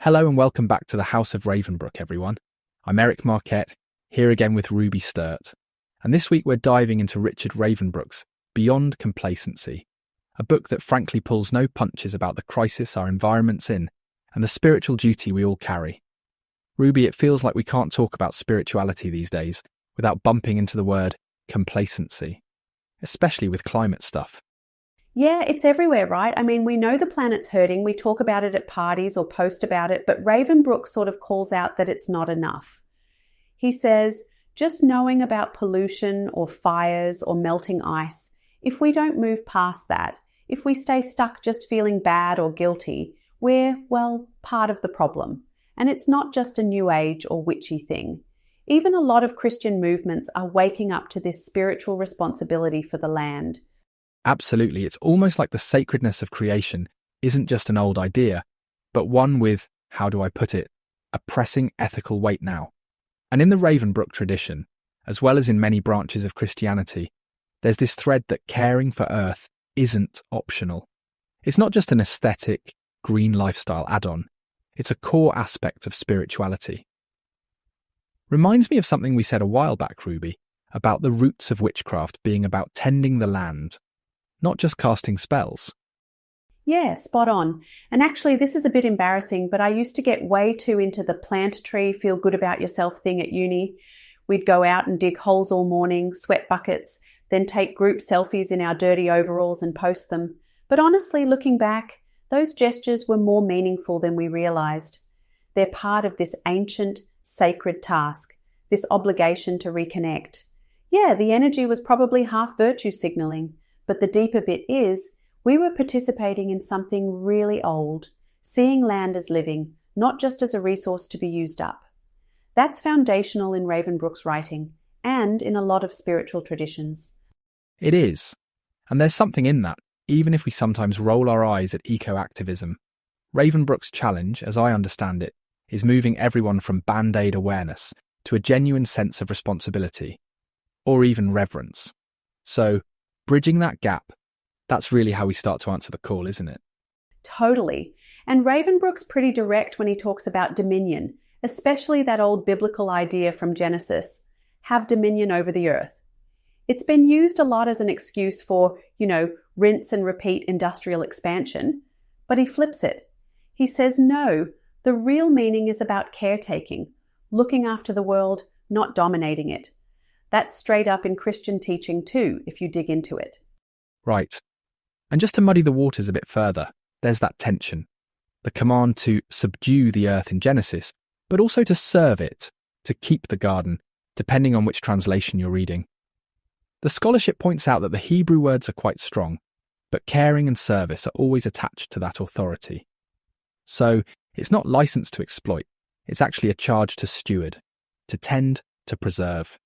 Hello and welcome back to the House of Ravenbrook, everyone. I'm Eric Marquette, here again with Ruby Sturt. And this week we're diving into Richard Ravenbrook's Beyond Complacency, a book that frankly pulls no punches about the crisis our environment's in and the spiritual duty we all carry. Ruby, it feels like we can't talk about spirituality these days without bumping into the word complacency, especially with climate stuff. Yeah, it's everywhere, right? I mean, we know the planet's hurting. We talk about it at parties or post about it, but Ravenbrook sort of calls out that it's not enough. He says, just knowing about pollution or fires or melting ice, if we don't move past that, if we stay stuck just feeling bad or guilty, we're, well, part of the problem. And it's not just a new age or witchy thing. Even a lot of Christian movements are waking up to this spiritual responsibility for the land. Absolutely, it's almost like the sacredness of creation isn't just an old idea, but one with, how do I put it, a pressing ethical weight now. And in the Ravenbrook tradition, as well as in many branches of Christianity, there's this thread that caring for Earth isn't optional. It's not just an aesthetic, green lifestyle add-on. It's a core aspect of spirituality. Reminds me of something we said a while back, Ruby, about the roots of witchcraft being about tending the land, not just casting spells. Yeah, spot on. And actually, this is a bit embarrassing, but I used to get way too into the plant a tree, feel good about yourself thing at uni. We'd go out and dig holes all morning, sweat buckets, then take group selfies in our dirty overalls and post them. But honestly, looking back, those gestures were more meaningful than we realized. They're part of this ancient, sacred task, this obligation to reconnect. Yeah, the energy was probably half virtue signaling. But the deeper bit is, we were participating in something really old, seeing land as living, not just as a resource to be used up. That's foundational in Ravenbrook's writing, and in a lot of spiritual traditions. It is. And there's something in that, even if we sometimes roll our eyes at eco-activism. Ravenbrook's challenge, as I understand it, is moving everyone from band-aid awareness to a genuine sense of responsibility, or even reverence. So, bridging that gap, that's really how we start to answer the call, isn't it? Totally. And Ravenbrook's pretty direct when he talks about dominion, especially that old biblical idea from Genesis, have dominion over the earth. It's been used a lot as an excuse for, rinse and repeat industrial expansion, but he flips it. He says, no, the real meaning is about caretaking, looking after the world, not dominating it. That's straight up in Christian teaching too, if you dig into it. Right. And just to muddy the waters a bit further, there's that tension. The command to subdue the earth in Genesis, but also to serve it, to keep the garden, depending on which translation you're reading. The scholarship points out that the Hebrew words are quite strong, but caring and service are always attached to that authority. So, it's not license to exploit, it's actually a charge to steward, to tend, to preserve.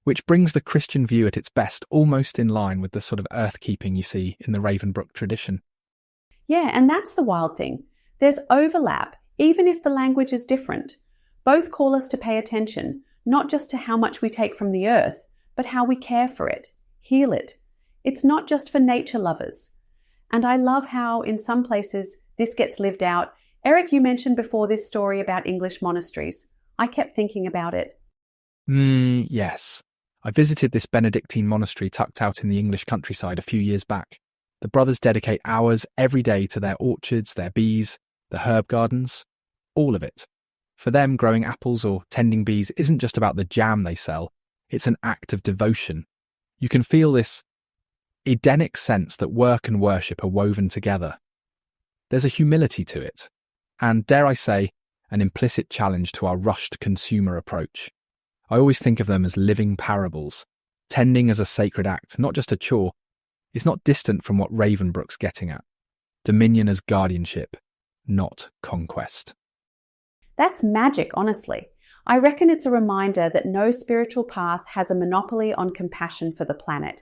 Which brings the Christian view at its best almost in line with the sort of earth-keeping you see in the Ravenbrook tradition. Yeah, and that's the wild thing. There's overlap, even if the language is different. Both call us to pay attention, not just to how much we take from the earth, but how we care for it, heal it. It's not just for nature lovers. And I love how, in some places, this gets lived out. Eric, you mentioned before this story about English monasteries. I kept thinking about it. Yes. I visited this Benedictine monastery tucked out in the English countryside a few years back. The brothers dedicate hours every day to their orchards, their bees, the herb gardens, all of it. For them, growing apples or tending bees isn't just about the jam they sell, it's an act of devotion. You can feel this Edenic sense that work and worship are woven together. There's a humility to it, and dare I say, an implicit challenge to our rushed consumer approach. I always think of them as living parables, tending as a sacred act, not just a chore. It's not distant from what Ravenbrook's getting at. Dominion as guardianship, not conquest. That's magic, honestly. I reckon it's a reminder that no spiritual path has a monopoly on compassion for the planet.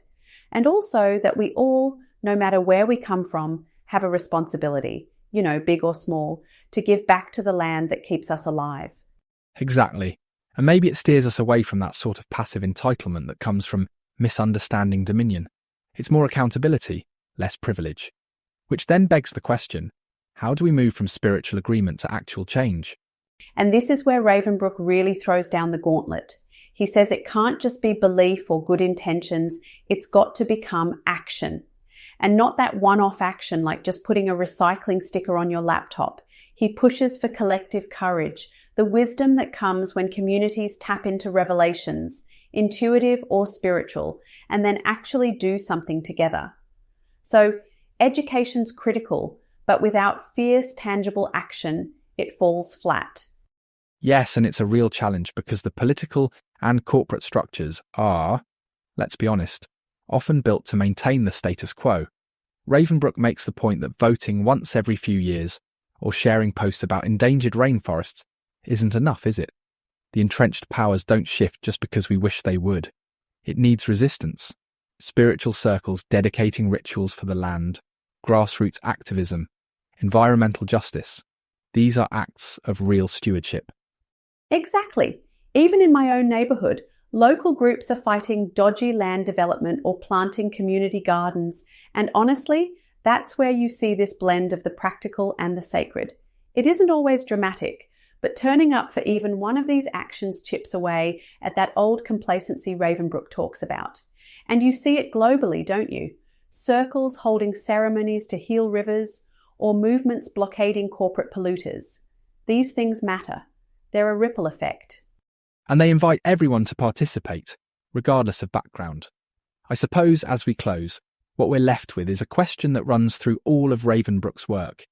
And also that we all, no matter where we come from, have a responsibility, big or small, to give back to the land that keeps us alive. Exactly. And maybe it steers us away from that sort of passive entitlement that comes from misunderstanding dominion. It's more accountability, less privilege. Which then begs the question, How do we move from spiritual agreement to actual change? And this is where Ravenbrook really throws down the gauntlet. He says it can't just be belief or good intentions, it's got to become action. And not that one-off action like just putting a recycling sticker on your laptop. He pushes for collective courage, the wisdom that comes when communities tap into revelations, intuitive or spiritual, and then actually do something together. So, education's critical, but without fierce, tangible action, it falls flat. Yes, and it's a real challenge because the political and corporate structures are, let's be honest, often built to maintain the status quo. Ravenbrook makes the point that voting once every few years or sharing posts about endangered rainforests isn't enough, is it? The entrenched powers don't shift just because we wish they would. It needs resistance. Spiritual circles dedicating rituals for the land, grassroots activism, environmental justice. These are acts of real stewardship. Exactly. Even in my own neighbourhood, local groups are fighting dodgy land development or planting community gardens. And honestly, that's where you see this blend of the practical and the sacred. It isn't always dramatic, but turning up for even one of these actions chips away at that old complacency Ravenbrook talks about. And you see it globally, don't you? Circles holding ceremonies to heal rivers, or movements blockading corporate polluters. These things matter. They're a ripple effect. And they invite everyone to participate, regardless of background. I suppose, as we close, what we're left with is a question that runs through all of Ravenbrook's work.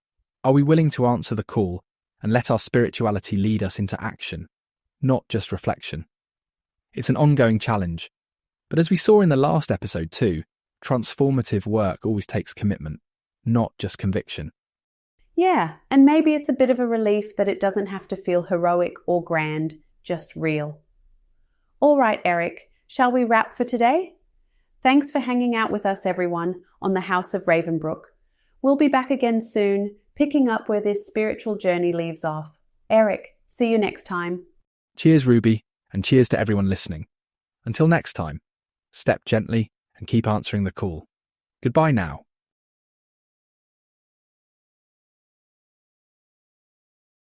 Are we willing to answer the call and let our spirituality lead us into action, not just reflection? It's an ongoing challenge, but as we saw in the last episode too, transformative work always takes commitment, not just conviction. Yeah, and maybe it's a bit of a relief that it doesn't have to feel heroic or grand, just real. All right, Eric, shall we wrap for today? Thanks for hanging out with us, everyone, on the House of Ravenbrook. We'll be back again soon, picking up where this spiritual journey leaves off. Eric, see you next time. Cheers, Ruby, and cheers to everyone listening. Until next time, step gently and keep answering the call. Goodbye now.